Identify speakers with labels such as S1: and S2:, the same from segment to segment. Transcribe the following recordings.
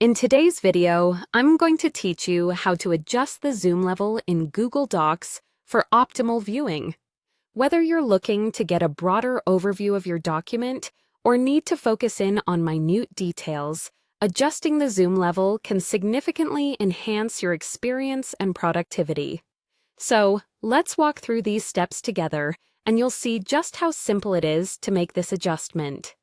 S1: In today's video, I'm going to teach you how to adjust the zoom level in Google Docs for optimal viewing. Whether you're looking to get a broader overview of your document or need to focus in on minute details, adjusting the zoom level can significantly enhance your experience and productivity. So, let's walk through these steps together, and you'll see just how simple it is to make this adjustment.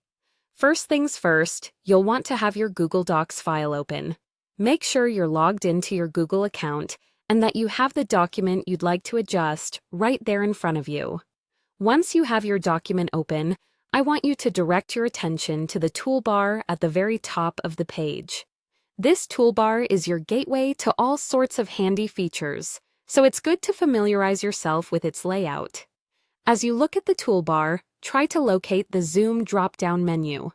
S1: First things first, you'll want to have your Google Docs file open. Make sure you're logged into your Google account and that you have the document you'd like to adjust right there in front of you. Once you have your document open, I want you to direct your attention to the toolbar at the very top of the page. This toolbar is your gateway to all sorts of handy features, so it's good to familiarize yourself with its layout. As you look at the toolbar, try to locate the Zoom drop-down menu.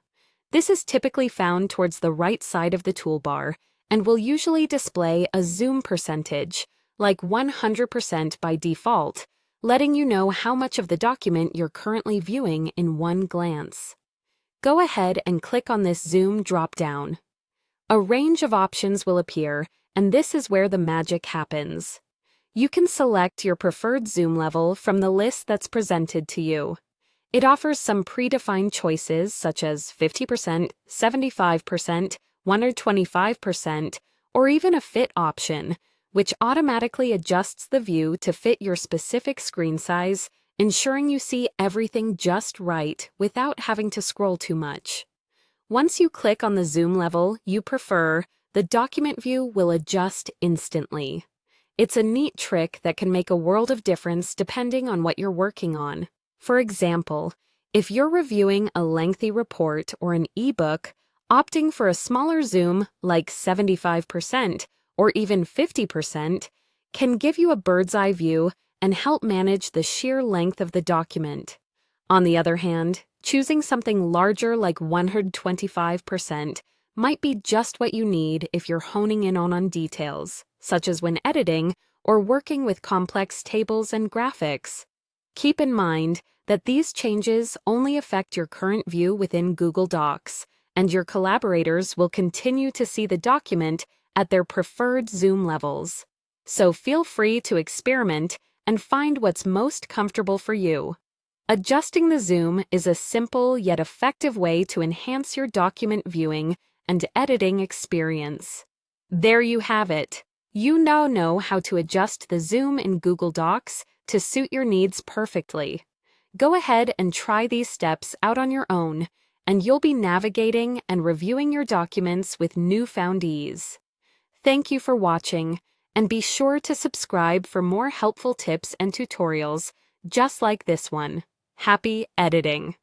S1: This is typically found towards the right side of the toolbar and will usually display a zoom percentage, like 100% by default, letting you know how much of the document you're currently viewing in one glance. Go ahead and click on this zoom drop-down. A range of options will appear, and this is where the magic happens. You can select your preferred zoom level from the list that's presented to you. It offers some predefined choices such as 50%, 75%, 125%, or even a fit option, which automatically adjusts the view to fit your specific screen size, ensuring you see everything just right without having to scroll too much. Once you click on the zoom level you prefer, the document view will adjust instantly. It's a neat trick that can make a world of difference depending on what you're working on. For example, if you're reviewing a lengthy report or an ebook, opting for a smaller zoom like 75% or even 50% can give you a bird's eye view and help manage the sheer length of the document. On the other hand, choosing something larger like 125% might be just what you need if you're honing in on details, such as when editing or working with complex tables and graphics. Keep in mind that these changes only affect your current view within Google Docs, and your collaborators will continue to see the document at their preferred zoom levels. So feel free to experiment and find what's most comfortable for you. Adjusting the zoom is a simple yet effective way to enhance your document viewing and editing experience. There you have it. You now know how to adjust the zoom in Google Docs to suit your needs perfectly. Go ahead and try these steps out on your own, and you'll be navigating and reviewing your documents with newfound ease. Thank you for watching, and be sure to subscribe for more helpful tips and tutorials just like this one. Happy editing!